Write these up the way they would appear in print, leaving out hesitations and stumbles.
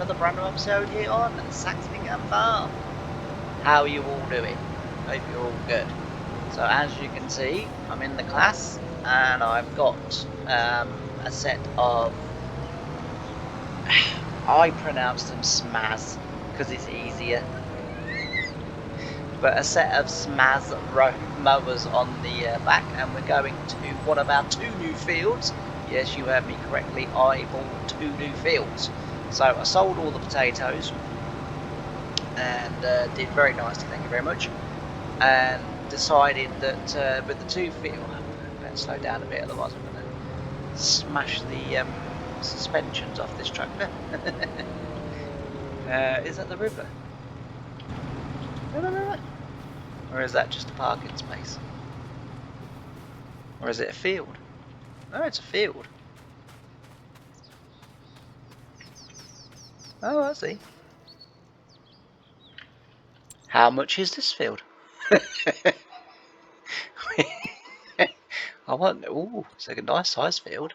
another brand new episode here on Saxlingham Farm. How are you all doing? Hope you're all good. So as you can see, I'm in the Claas and I've got a set of, I pronounce them smaz because it's easier, but a set of smaz mowers on the back, and we're going to one of our two new fields. Yes, you heard me correctly, I bought two new fields. So I sold all the potatoes and did very nicely, thank you very much, and decided that with the two fields, better slow down a bit, otherwise I'm going to smash the suspensions off this tractor. Is that the river? No. Or is that just a parking space? Or is it a field? Oh, it's a field. Oh, I see. How much is this field? I want. Ooh, it's like a nice size field.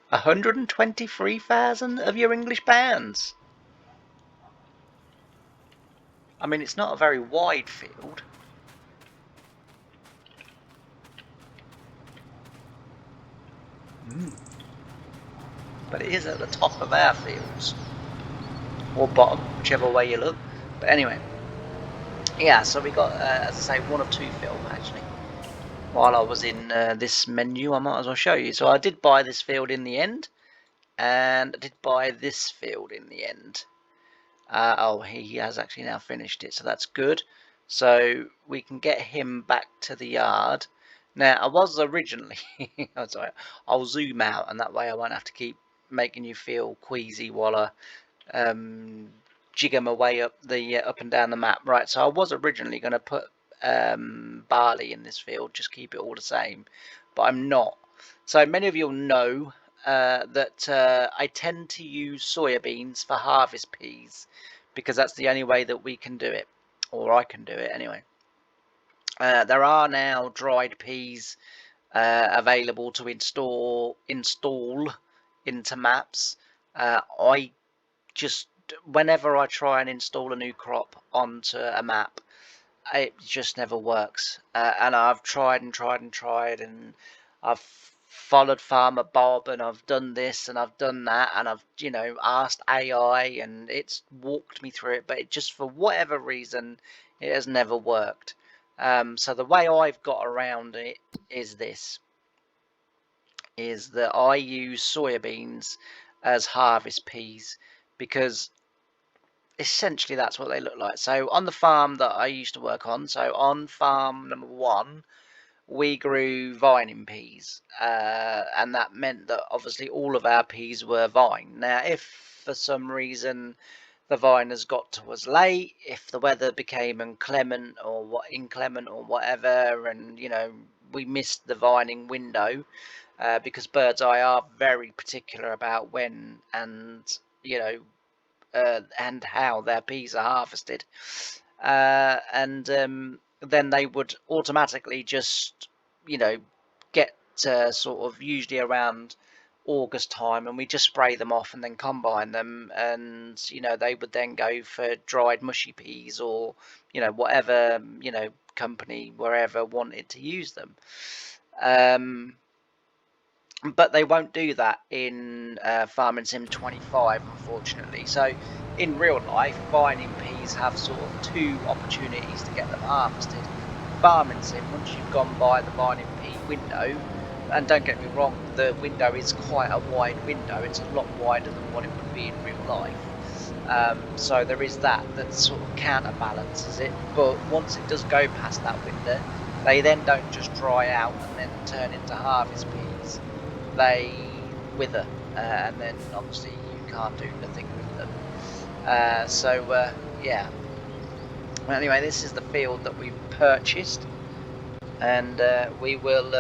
123,000 of your English pounds. I mean, it's not a very wide field. But it is at the top of our fields. Or bottom, whichever way you look. But anyway. Yeah, so we got, as I say, one of two fields actually. While I was in this menu, I might as well show you. So I did buy this field in the end. And I did buy this field in the end. Oh, he has actually now finished it, so that's good. So we can get him back to the yard. Now, I was originally, oh, sorry, I'll zoom out, and that way I won't have to keep making you feel queasy while I jigger my way up the up and down the map. Right, so I was originally going to put barley in this field, just keep it all the same, but I'm not. So many of you'll know that I tend to use soybeans for harvest peas because that's the only way that we can do it, or I can do it anyway. There are now dried peas available to install into maps. I just, whenever I try and install a new crop onto a map, it just never works. And I've tried and I've followed Farmer Bob, and I've done this and I've done that, and I've asked AI, and it's walked me through it, but it just, for whatever reason, it has never worked. So the way I've got around it is that I use soybeans as harvest peas because essentially that's what they look like. So on the farm that I used to work on, so on farm number 1, we grew vining peas, and that meant that obviously all of our peas were vine. Now, if for some reason the viners got to us late, if the weather became inclement or whatever, and we missed the vining window, because Bird's Eye are very particular about when and and how their peas are harvested, and then they would automatically just get sort of usually around August time, and we just spray them off and then combine them, and they would then go for dried mushy peas, or whatever company wherever wanted to use them. But they won't do that in Farming Sim 25, unfortunately. So in real life, vining peas have sort of two opportunities to get them harvested. Farming Sim, once you've gone by the vining pea window, and don't get me wrong, the window is quite a wide window. It's a lot wider than what it would be in real life. So there is that sort of counterbalances it. But once it does go past that window, they then don't just dry out and then turn into harvest peas. They wither, and then obviously you can't do nothing with them. Yeah. Well, anyway, this is the field that we've purchased, and we will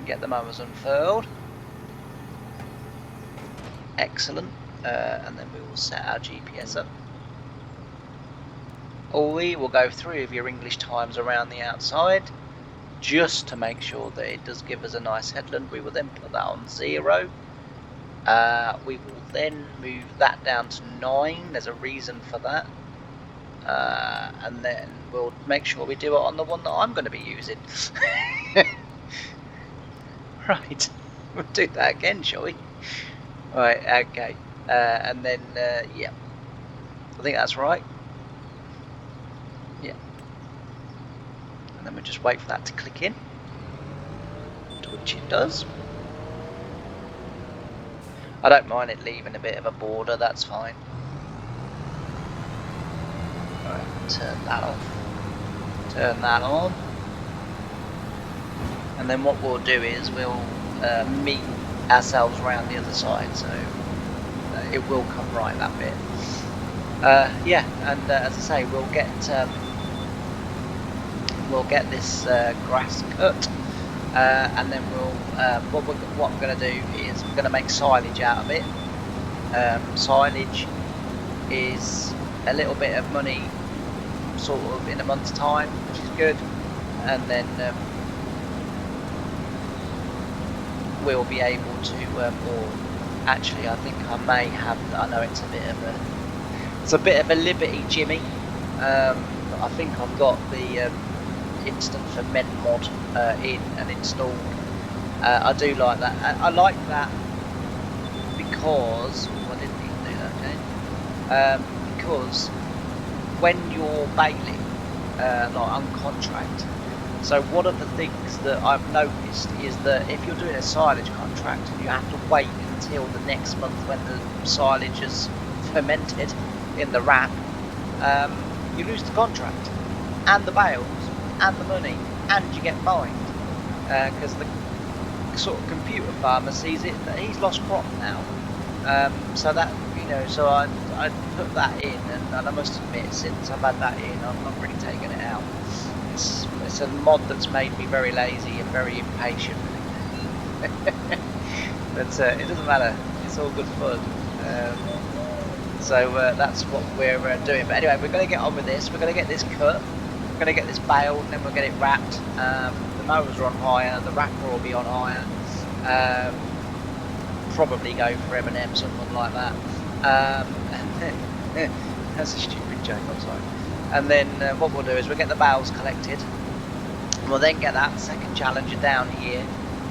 get the mowers unfurled. Excellent. And then we will set our GPS up. We will go through of your English times around the outside, just to make sure that it does give us a nice headland. We will then put that on 0, We will then move that down to 9. There's a reason for that. And then we'll make sure we do it on the one that I'm going to be using. Right, we'll do that again, shall we? Right, okay. And then, yeah, I think that's right. Yeah. And then we'll just wait for that to click in, which it does. I don't mind it leaving a bit of a border, that's fine. Alright, turn that off. Turn that on. And then what we'll do is we'll meet ourselves around the other side, so it will come right that bit. Yeah, and as I say, we'll get this grass cut, and then we'll what I'm going to do is we're going to make silage out of it. Silage is a little bit of money, sort of in a month's time, which is good, and then we'll be able to, or actually, I think I may have. I know it's a bit of a liberty, Jimmy. I think I've got the instant ferment mod in and installed. I do like that. I like that because I didn't even do that. Okay. Because when you're baling, like on contract. So one of the things that I've noticed is that if you're doing a silage contract and you have to wait until the next month when the silage is fermented in the wrap, you lose the contract and the bales and the money, and you get fined because the sort of computer farmer sees it that he's lost crop now. So that, you know, so I put that in, and I must admit, since I've had that in, I've not really taken it out. It's a mod that's made me very lazy and very impatient. But it doesn't matter, it's all good fun. So that's what we're doing. But anyway, we're going to get on with this. We're going to get this cut, we're going to get this baled, and then we'll get it wrapped. The mowers are on hire, the wrapper will be on hire. Probably go for M&M, something like that. That's a stupid joke, I'm sorry. And then what we'll do is we'll get the bales collected, and we'll then get that second challenger down here,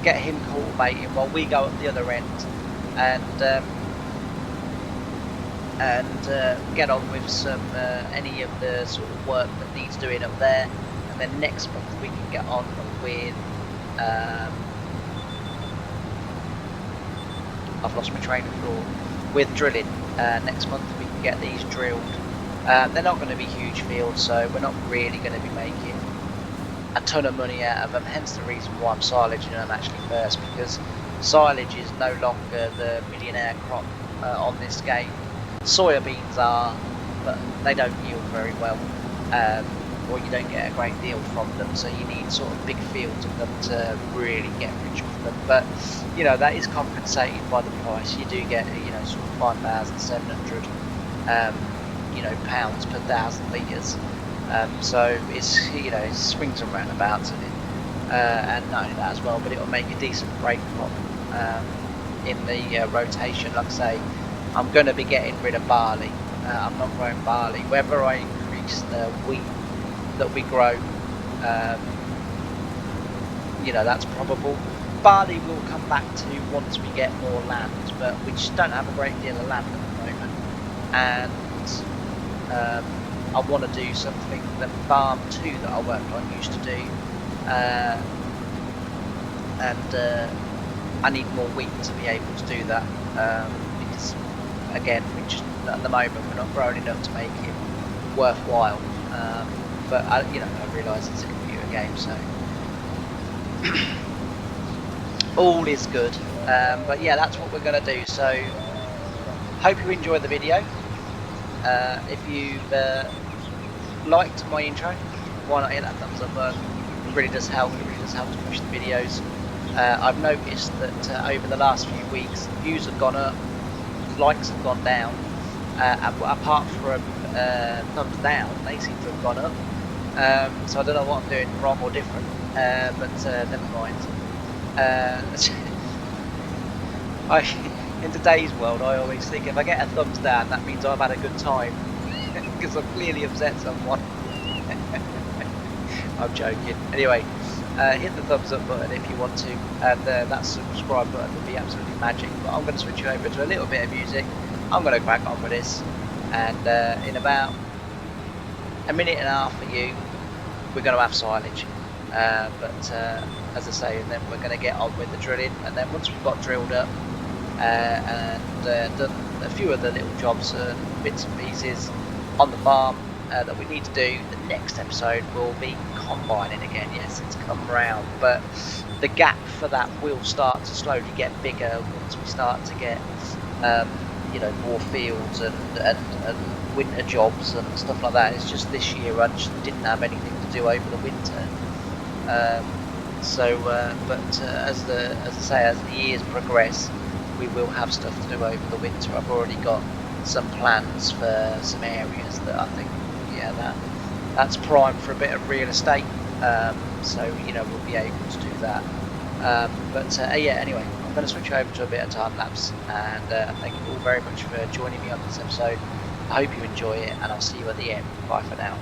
get him cultivating while we go at the other end, and get on with some any of the sort of work that needs doing up there. And then next month we can get on with I've lost my train of thought. With drilling. Next month we can get these drilled. They're not going to be huge fields, so we're not really going to be making a ton of money out of them, hence the reason why I'm silaging them actually first, because silage is no longer the millionaire crop on this game. Soya beans are, but they don't yield very well, or you don't get a great deal from them, so you need sort of big fields of them to really get rich off them. But you know, that is compensated by the price. You do get, you know, sort of 5,700 you know, pounds per 1,000 litres. So it's, you know, it swings and roundabouts, and not only that as well, but it'll make a decent break crop in the rotation. Like I say, I'm going to be getting rid of barley. I'm not growing barley. Whether I increase the wheat that we grow, you know, that's probable. Barley will come back to once we get more land, but we just don't have a great deal of land at the moment. And I want to do something that Farm 2 that I worked on used to do, and I need more wheat to be able to do that, because again, we just, at the moment we're not growing enough to make it worthwhile. But you know, I realise it's a computer game, so all is good. But yeah, that's what we're going to do. So hope you enjoy the video. If you've liked my intro, why not hit that thumbs up button? It really does help. It really does help to push the videos. I've noticed that over the last few weeks, views have gone up, likes have gone down. Apart from thumbs down, they seem to have gone up. So I don't know what I'm doing wrong or different, but never mind. In today's world, I always think if I get a thumbs down, that means I've had a good time because I've clearly upset someone. I'm joking. Anyway, hit the thumbs up button if you want to, and that subscribe button would be absolutely magic. But I'm going to switch you over to a little bit of music. I'm going to crack on with this, and in about a minute and a half for you, we're going to have silage. But as I say, and then we're going to get on with the drilling, and then once we've got drilled up and done a few of the little jobs and bits and pieces on the farm that we need to do, the next episode will be combining again. Yes, it's come round, but the gap for that will start to slowly get bigger once we start to get more fields and winter jobs and stuff like that. It's just this year I just didn't have anything to do over the winter. As the years progress, we will have stuff to do over the winter. I've already got some plans for some areas that I think, that's prime for a bit of real estate. We'll be able to do that. Anyway, I'm going to switch over to a bit of time lapse, and thank you all very much for joining me on this episode. I hope you enjoy it, and I'll see you at the end. Bye for now.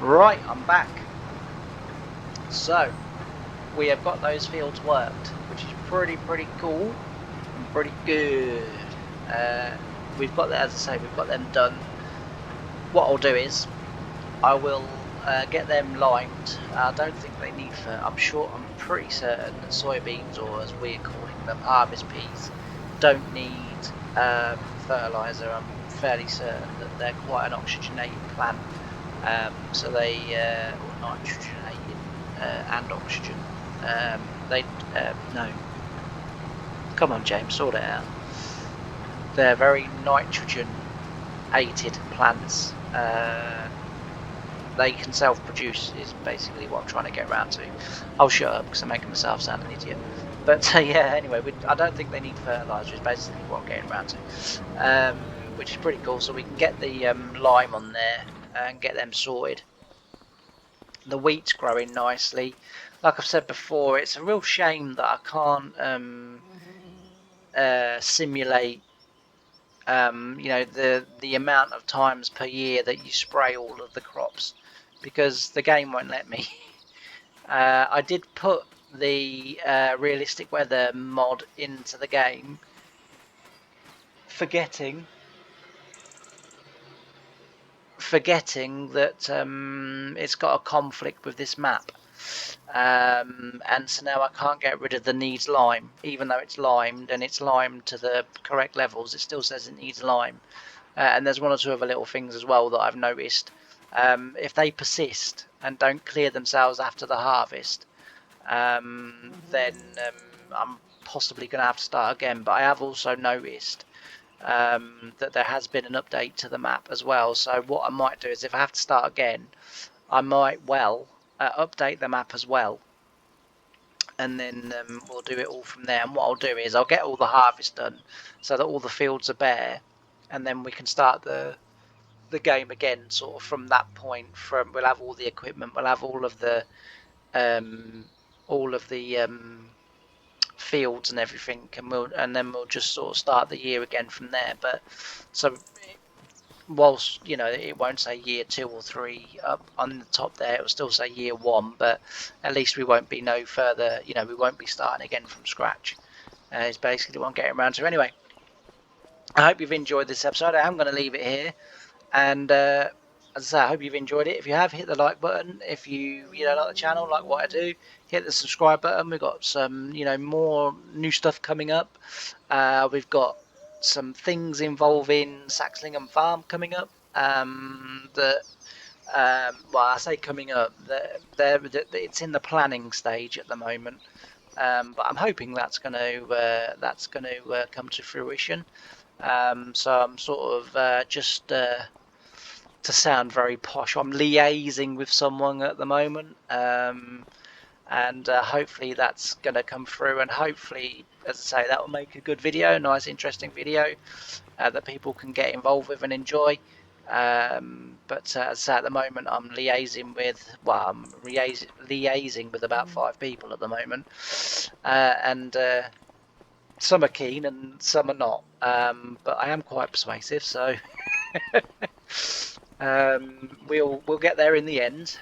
Right, I'm back. So we have got those fields worked, which is pretty cool and pretty good. We've got, as I say, we've got them done. What I'll do is I will get them limed. I don't think they need I'm pretty certain that soybeans, or as we're calling them, harvest peas, don't need fertiliser. I'm fairly certain that they're quite an oxygenated plant, so they or nitrogenated and oxygen. They no, come on, James, sort it out. They're very nitrogen-ated plants. They can self-produce is basically what I'm trying to get around to. I'll shut up because I'm making myself sound an idiot. But yeah, anyway, I don't think they need fertiliser is basically what I'm getting around to, which is pretty cool. So we can get the lime on there and get them sorted. The wheat's growing nicely. Like I've said before, it's a real shame that I can't simulate the amount of times per year that you spray all of the crops, because the game won't let me. I did put the realistic weather mod into the game, forgetting that it's got a conflict with this map, and so now I can't get rid of the needs lime, even though it's limed and it's limed to the correct levels. It still says it needs lime. And there's one or two other little things as well that I've noticed. If they persist and don't clear themselves after the harvest, then I'm possibly going to have to start again. But I have also noticed that there has been an update to the map as well. So what I might do is, if I have to start again, I might update the map as well, and then we'll do it all from there. And what I'll do is I'll get all the harvest done so that all the fields are bare, and then we can start the game again, sort of from that point. We'll have all the equipment, we'll have all of the fields and everything, and then we'll just sort of start the year again from there. But so whilst it won't say year 2 or 3 up on the top there, it will still say year 1, but at least we won't be no further, we won't be starting again from scratch. It's basically what I'm getting around to. Anyway, I hope you've enjoyed this episode. I am going to leave it here, and as I say, I hope you've enjoyed it. If you have, hit the like button. If you like the channel, like what I do, hit the subscribe button. We've got some more new stuff coming up. We've got some things involving Saxlingham Farm coming up. Well, I say coming up. It's in the planning stage at the moment. But I'm hoping that's going to come to fruition. So I'm sort of just to sound very posh, I'm liaising with someone at the moment, and hopefully that's going to come through, and hopefully, as I say, that will make a good video, nice interesting video that people can get involved with and enjoy. But as I say, at the moment I'm liaising with about 5 people at the moment, and some are keen and some are not, but I am quite persuasive, so we'll get there in the end.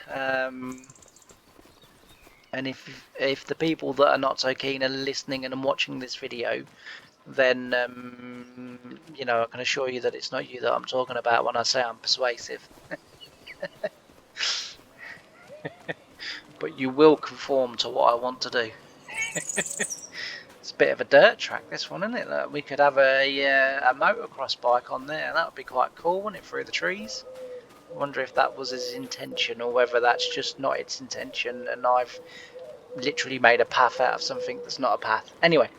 And if the people that are not so keen are listening and watching this video, then I can assure you that it's not you that I'm talking about when I say I'm persuasive. But you will conform to what I want to do. It's a bit of a dirt track, this one, isn't it? Like, we could have a motocross bike on there. That would be quite cool, wouldn't it, through the trees? I wonder if that was his intention, or whether that's just not its intention and I've literally made a path out of something that's not a path. Anyway,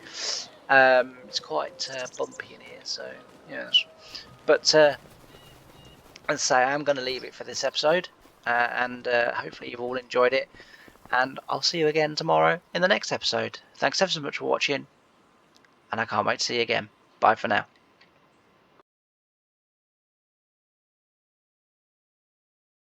it's quite bumpy in here, so yes. But as I say, I'm going to leave it for this episode, and hopefully you've all enjoyed it, and I'll see you again tomorrow in the next episode. Thanks ever so much for watching, and I can't wait to see you again. Bye for now.